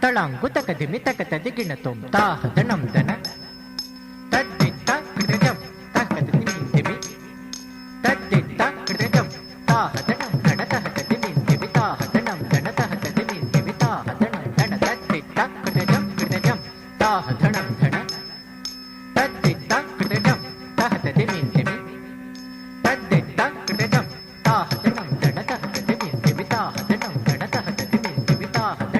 ತಳಂಗು ತಕದಿಮಿ ತಕತದಿ ಗಿಣತೊಂ ತಾಹದ ನಮ್ದನ ತದ್ದಿತ್ತ ಕೃತಜಂ ತಕತದಿ ನಿಂತಿಮಿ ತದ್ದಿತ್ತ ಕೃತಜಂ ತಾಹದ ನಮ್ದನ ತಹತದಿ ನಿಂತಿಮಿ ತಾಹದ ನಮ್ದನ ತಹತದಿ ನಿಂತಿಮಿ ತಾಹದ ನಮ್ದನ ತದ್ದಿತ್ತ ಕೃತಜಂ ತಾಹದ ನಮ್ದನ ತದ್ದಿತ್ತ ಕೃತಜಂ ತಹತದಿ ನಿಂತಿಮಿ ತದ್ದಿತ್ತ ಕೃತಜಂ ತಾಹದ ನಮ್ದನ ತಹತದಿ ನಿಂತಿಮಿ ತಾಹದ ನಮ್ದನ ತಹತದಿ ನಿಂತಿಮಿ ತಾಹದ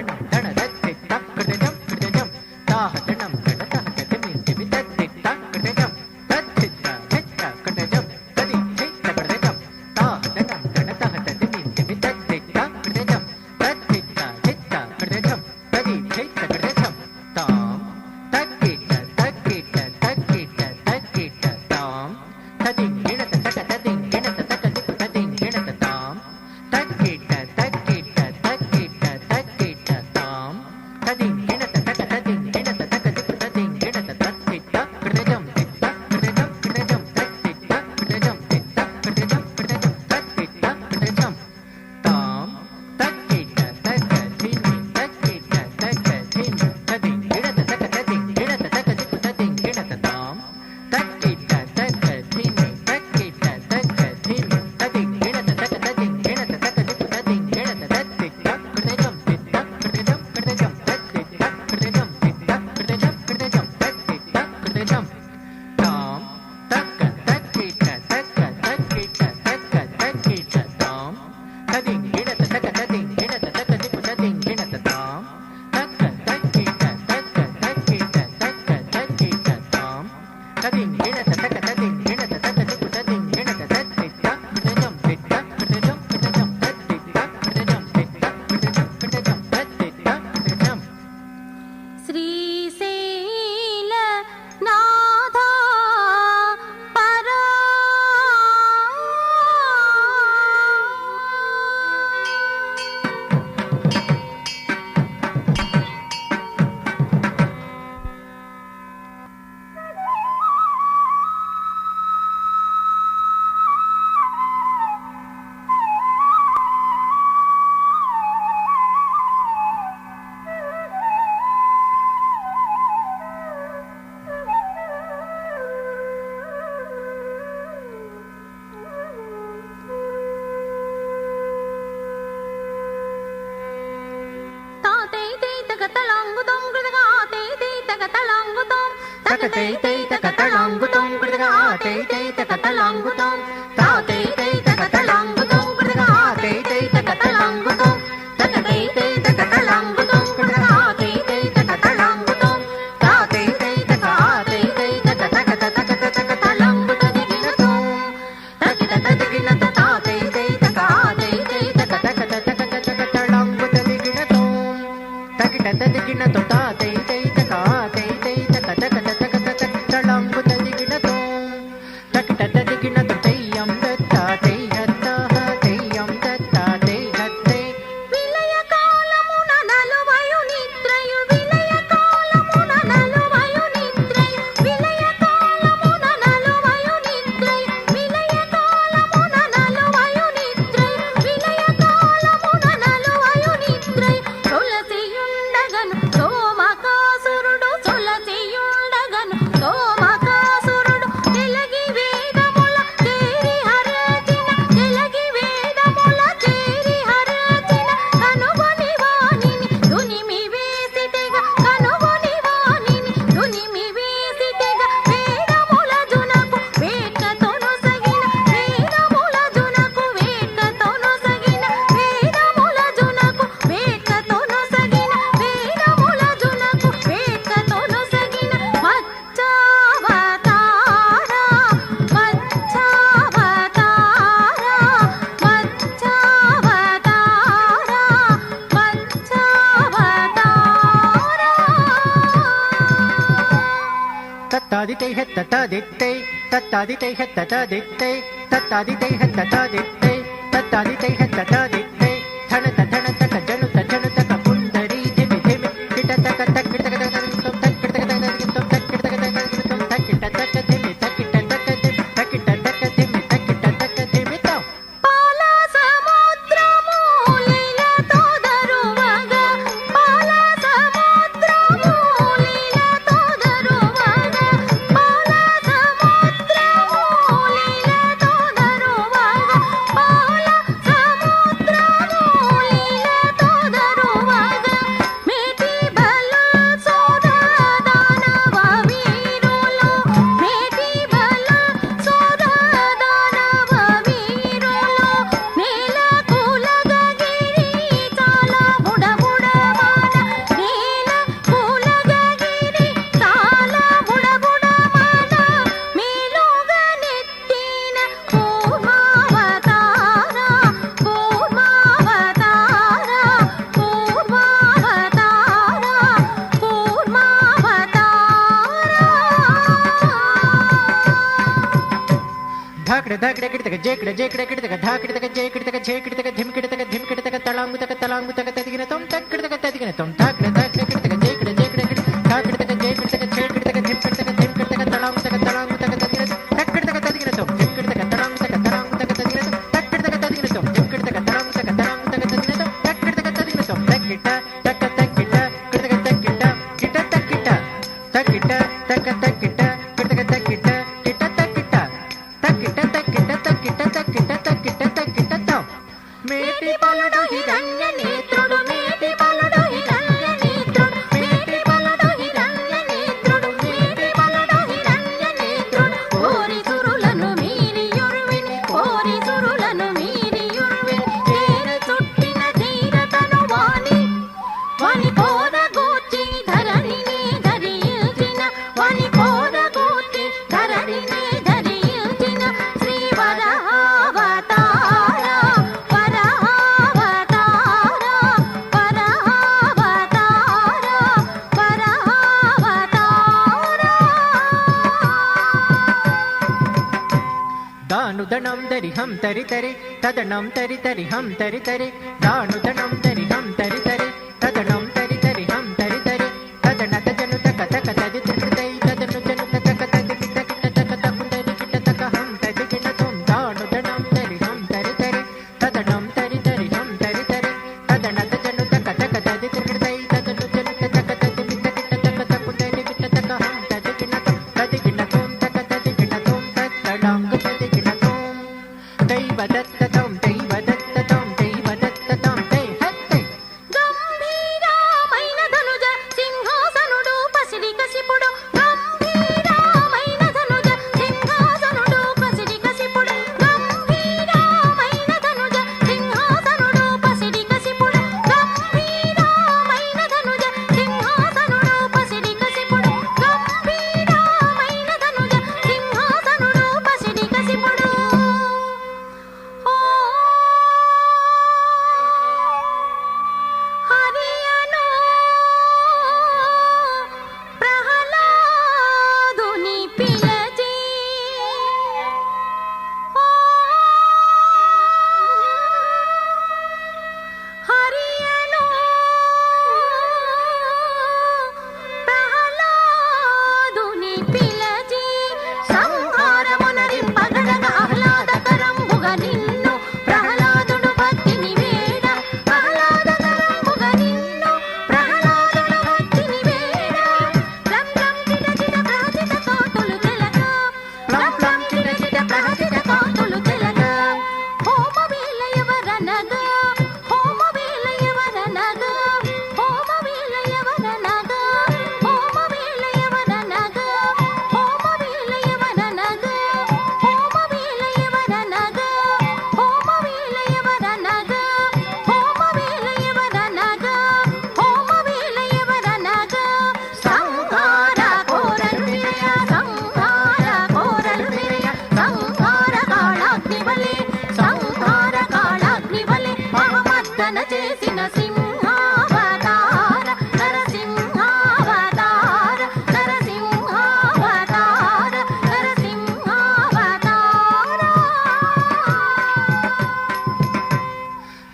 తక తై తై తక తళాంగుతం కృతగా తై తై తక తళాంగుతం తా తై తై తక తళాంగుతం కృతగా తై తై తక తళాంగుతం తక తై తై తక తళాంగుతం కృతగా తై తై తక తళాంగుతం తా తై తై తక తై తై తక తక తక తక తళాంగుత దిగినతం తకిట తదిగినత తా తై తై తక తై తై తక తక తక తక తళాంగుత దిగినతం తకిట తదిగినత తా తై తై తక తై తై తక తక తక తక తళాంగుత దిగినతం తకిట తదిగినత తయ్యం దత్త తైహత్త తయ్యం దత్త తైహత్తే విలయ కాలమున నలువయు నిద్రయు విలయ కాలమున నలువయు నిద్రయు విలయ కాలమున నలువయు నిద్రయు విలయ కాలమున నలువయు నిద్రయు విలయ కాలమున నలువయు నిద్రయు తులసియుండగను సోమకాసురుడు తులసియుండగను సోమకాసురుడు తెలుగి వేదముల చేరి హరచిన తెలుగి వేదముల చేరి హరచిన కనుగొని వానిని దునిమి వేసిటెగా కనుగొని వానిని దునిమి వేసిటెగా వేదముల జునకు వేట్కతొనొసగిన వేదముల జునకు వేట్కతొనొసగిన వేదముల జునకు వేట్కతొనొసగిన వేదముల జునకు వేట్కతొనొసగిన మచ్చావతార తత్తాదితై హత్తతాదిత్తై తత్తాదితై హత్తతాదిత్తై తత్తాదితై హత్తతాదిత్తై తత్తాదితై హత్తతాదిత్తై ధనత ధనతక జనుత జనుతక పుండరీ ధిమి ధిమి కిటతక తక్కిటక తక్కిటక తక్కిటక తక్కిటక ధిమి తక్కిటక ధిమి తక్కిటక ధిమి తక్కిటక ధిమి తం పాల సముద్రము లీలతో దరువగా పాల సముద్రము లీలతో దరువగా పాల సముద్రము లీలతో దరువగా పాల సముద్రము లీలతో దరువగా మేటి బల సోదా దానవ వీరులు మేటి బల సోదా దానవ వీరులు నేల కూలగగిరి చాలా బుడబుడమాన నేల కూలగగిరి చాలా బుడబుడమాన మేలుగా నెట్టిన కూర్మావతార కూర్మావతార ధాకడ ధాకడ కిటతక జేకడ జేకడ కిటతక ధాకిటతక జేకిటతక జేకిటతక ధిమికిటతక ధిమికిటతక తళాంగుతక తళాంగుతక తదిగినతం తక్కిటతక తదిగినతం ధాకడ ధాకడ కిటతక జేకడ జేకడ కిట ధాకిటతక జేకిటతక జేకిటతక ధిమికిటతక ధిమికిటతక తళాంగుతక తళాంగుతక తదిగినతం తక్కిటతక తదిగినతం ధిమికిటతక తళాంగుతక తళాంగుతక తదిగినతం తక్కిటతక తదిగినతం ధిమికిటతక తళాంగుతక తళాంగుతక తదిగినతం తక్కిటతక తదిగినతం తక్కిట తక్క తక్కిట కిటతక తక్కిట కిట తక్కిట తక్కిట తక్క తక్కిట కిటతక తక్కిట కిట తక్కిట తక్కిట తక్కిట తక్కిట తక్కిట తక్కిట తక్కిట తం మేటి పలుడు హిరణ్య నేత్రుడు మేటి పలుడు హిరణ్య నేత్రుడు మేటి పలుడు హిరణ్య నేత్రుడు మేటి పలుడు హిరణ్య నేత్రుడు కోరి సురులను మీరి యురువిని కోరి సురులను మీరి యురువిని చేర చుట్టిన ధీరతను వాని వాని కోరగూర్చి ధరణిని ధరించిన వాని కోరగూర్చి ధరణిని ధరించిన శ్రీ వరహావతార వరహావతార వరహావతార వరహావతార దానుదనం దరి హం తరి తరి తదనం తరి తరి హం తరి తరి దానుదనం దరి హం తరి తరి తదనం తరి తరి హం తరి తరి తదన తజను తక తక తది త్రికృతై తదను జను తక తది కిట కిట తక తకుందరి కిట తక హం తది కిటతం దానుదనం దరి హం తరి తరి తదనం తరి తరి హం తరి తరి తదన తజను తక తక తది త్రికృతై తదను జను తక తది కిట కిట తక తకుందరి కిట తక హం తది కిటతం తది కిటతం తక తది కిటతం తత్తడాంగ తది కిటతం దైవదత్తతం దైవదత్తతం దైవదత్తతం దై హత్తై గంభీరమైన ధనుజ సింహాసనుడు పసిడి కసిపుడు గంభీర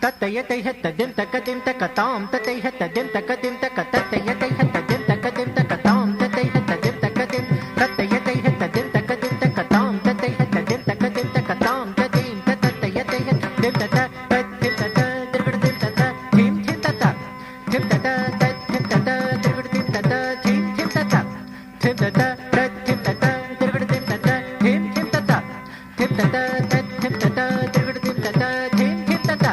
తత్తయ్య తైహ తద్యం తక్కదిం తక్కతాం తత్తయ్య తద్యం తక్కదిం తక్క తత్తయ్య తైహ తద్యం తక్కదిం తక్కతాం తత్తయ్య తద్యం తక్కదిం తత్తయ్య తైహ తద్యం తక్కదిం తక్కతాం తత్తయ్య తద్యం తక్కదిం తక్కతాం తదీం తత్తయ్య తైహ తద్యం తత తద్యం తత తిరుగుడుదిం తత ధిం ధిం తత ధిం తత తద్యం తత తిరుగుడుదిం తత ధిం ధిం తత ధిం తత తద్యం తత తిరుగుడుదిం తత ధిం ధిం తత ధిం తత తద్యం తత తిరుగుడుదిం తత ధిం ధిం తత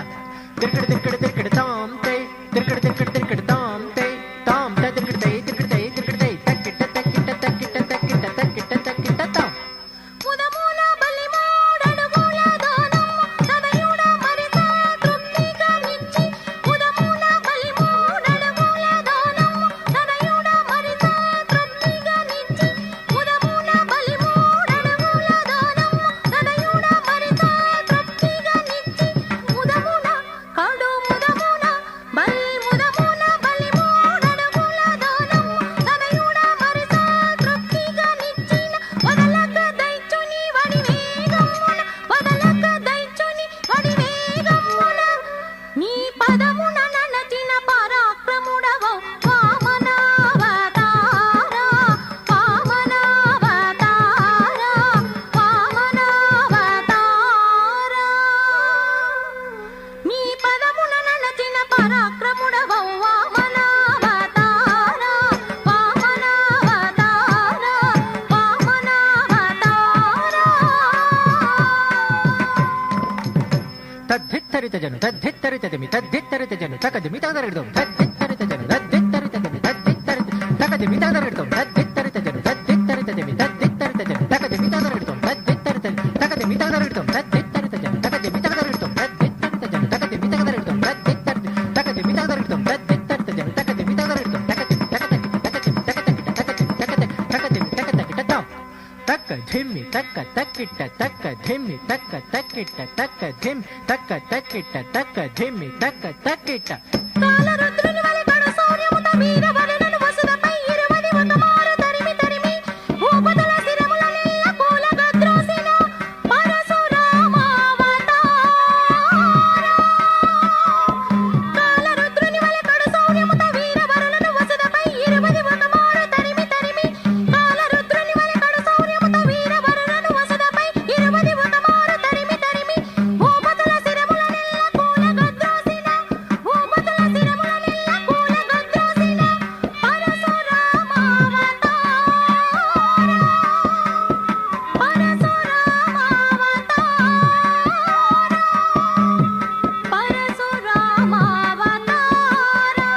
తిరుగుడు తిరుగుడు తిరుగుడు తాం తై తిరుగుడు తిరుగుడు తిరుగుడు తాం తై తాం త తిరుగుడు తై తిరుగుడు తై తిరుగుడు తై తక్కిట తక్కిట తక్కిట తక్కిట తక్కిట తక్కిట తాం ముదముల బలి మూడడుగుల దానమ్మ తనయుడ మరిత తృప్తిగా నిచ్చి ముదముల బలి మూడడుగుల దానమ్మ తనయుడ మరిత తృప్తిగా నిచ్చి ముదముల బలి మూడడుగుల దానమ్మ తనయుడ మరిత తృప్తిగా నిచ్చి ముదముల కడు ముదముల బలి మూడడుగుల దానమ్మ తనయుడ మరిత తృప్తిగా నిచ్చిన వదలక దైచుని వడి వేగమున వదలక దైచుని వడి వేగమున నీ పదమున ననచిన పరాక్రముడవో వామనావతారా వామనావతారా వామనావతారా నీ పదమున ననచిన పరాక్రముడవో వామనావతారా వామనావతారా వామనావతారా తద్ధిత్తరిత జను తద్ధిత్తరిత జమి తద్ధిత్తరిత జను తకదిమి తగదరగడం తద్ధిత్తరిత జను తద్ధిత్తరిత జమి తద్ధిత్తరిత తకదిమి తగదరగడం తద్ధిత్తరిత జను తద్ధిత్తరిత జమి తద్ధిత్తరిత జను తకదిమి తగదరగడం తద్ధిత్తరిత తకదిమి తగదరగడం తద్ధిత్తరిత జను తకదిమి తగదరగడం తద్ధిత్తరిత జను తకదిమి తగదరగడం తద్ధిత్తరిత తకదిమి తగదరగడం తద్ధిత్తరిత జను తకదిమి తగదరగడం తకదిమి తకదిమి తకదిమి తకదిమి తకదిమి తకదిమి తాం తక్క ధిమ్మి తక్క తక్కిట్ట తక్క ధిమ్మి తక్క తక్కిట్ట తక్క ధిమ్ తక్క తక్కిట్ట తక్క ధిమ్మి తక్క తక్కిట్ట కాలరుద్రుని వలె కడు సౌర్యముత వీరవరులను వసుదపై 20 వకమార తరిమి తరిమి భూపతుల శిరములనెల్ల కూలగద్రోసిన పరశురామావతారా కాలరుద్రుని వలె కడు సౌర్యముత వీరవరులను వసుదపై 20 వకమార తరిమి తరిమి కాలరుద్రుని వలె కడు సౌర్యముత వీరవరులను వసుదపై 20 వకమార తరిమి తరిమి భూపతుల శిరములనెల్ల కూలగద్రోసిన భూపతుల శిరములనెల్ల కూలగద్రోసిన పరశురామావతారా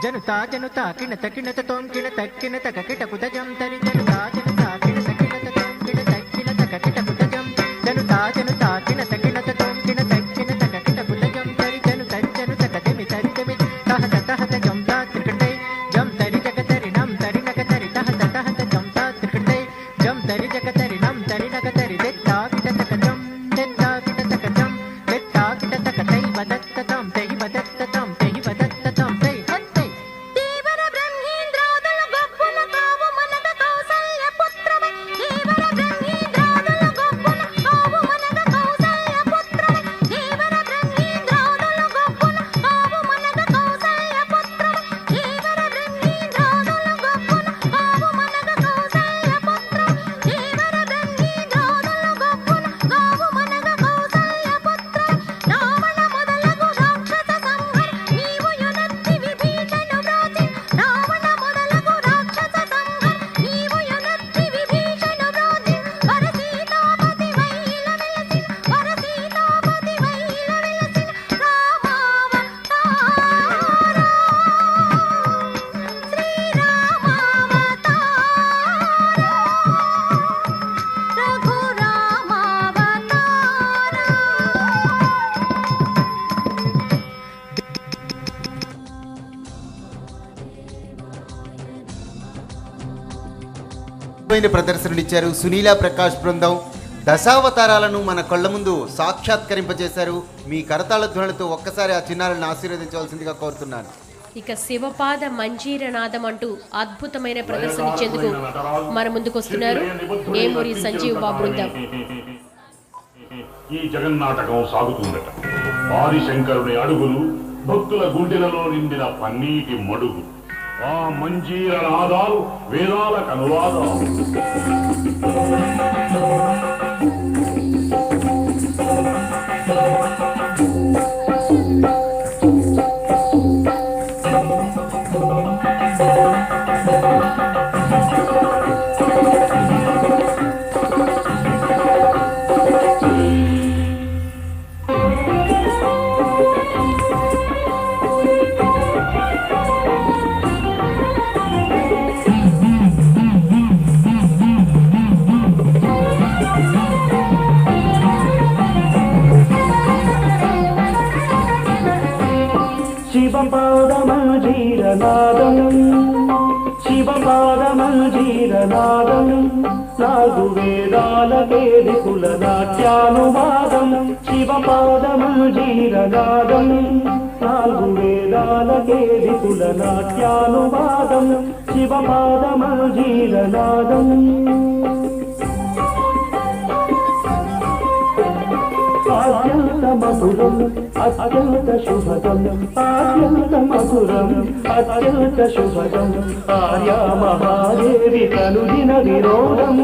జనుతా జనుతా కిణత కిణత తోం కిణత కిణత కకిట కుతజం తరి జనుతా జనుతా కిణత కిణత తోం కిణత కిణత కకిట కుతజం జనుతా జనుతా కిణత కిణత తోం కిణత కిణత కకిట కుతజం తరి జనుత జనుత కతిమి తరితమి తహత తహత జం తా త్రికటై జం తరి జగతరి నం తరి నగతరి తహత తహత జం తా త్రికటై జం తరి జగతరి నం తరి నగతరి దెత్తా కిట తకజం దెత్తా కిట తకజం దెత్తా కిట తకతై వదత్త తం తై వదత్త తం తై వదత్త తం తై హత్తై దేవర బ్రహ్మేంద్రాదుల గొప్పన కావు మనగ కౌసల్య పుత్రమై దేవర బ్రహ్మేంద్రాదుల గొప్పన కావు మనగ కౌసల్య పుత్రమై దేవర బ్రహ్మేంద్రాదుల గొప్పన కావు మనగ కౌసల్య పుత్రమై దేవర బ్రహ్మేంద్రాదుల గొప్పన కావు మనగ కౌసల్య పుత్రమై దేవర బ్రహ్మేంద్రాదుల గొప్పన కావు మనగ కౌసల్య పుత్రమై రావణ మొదలగు రాక్షస సంహర నీవు యొనత్తి విభీషణ వ్రాచి రావణ మొదలగు రాక్షస సంహర నీవు యొనత్తి విభీషణ వ్రాచి వరసీతాపతి వైల వెలసిన వరసీతాపతి వైల వెలసిన రామావతారా ప్రదర్శనలు ఇచ్చారు సునీల ప్రకాష్ బృందం. దశావతారాలను మన కళ్ళ ముందు సాక్షాత్కరింపజేశారు. మీ కరతాళ ధ్వనులతో ఒక్కసారి ఆ చిన్నారులను ఆశీర్వదించవలసిందిగా కోరుతున్నాను. ఇక శివపాద మంజీరనాదం అంటూ అద్భుతమైన ప్రదర్శన ఇచ్చేందుకు మన ముందుకు వస్తున్నారు ఏమూరి సంజీవ్ బాబు బృందం. ఈ జగన్నాటకం సాగుతుందట. ఆదిశంకరుని అడుగులు, భక్తుల గుండెలలో నిండిన పన్నీటి మడుగు, ఆ మంజీర నాదాలు వేదాలకు అనువాదాలు. శివపాదమంజీరనాదం శివపాదమంజీరనాదం నాలుగు వేదాలకేది కులనాట్యానువాదం శివపాదమంజీరనాదం నాలుగు వేదాలకేది కులనాట్యానువాదం శివపాదమంజీరనాదం అత్యంత మధురం అత్యంత శుభదం అత్యంత మధురం అత్యంత శుభదం ఆర్యా మహాదేవి కనుదిన విరోధం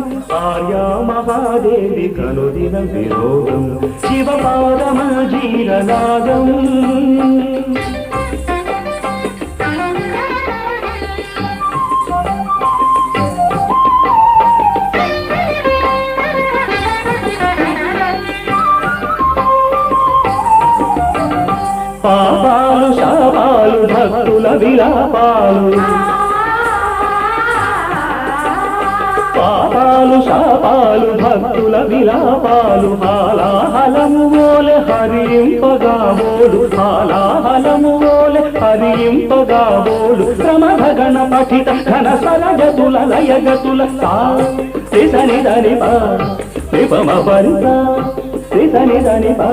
ఆర్యా మహాదేవి కనుదిన విరోధం శివపాదమంజీరనాదం పాపాలు శాపాలు భక్తుల విలాపాలు పాపాలు శాపాలు భక్తుల విలాపాలు హాలాహలము ఓలె హరింపగాబోడు హాలాహలము ఓలె హరింపగాబోడు క్రమభగణ పఠిత ఘన సరగతుల లయగతుల శ్రీ సని దని పా నిపమ పరిత శ్రీ సని దని పా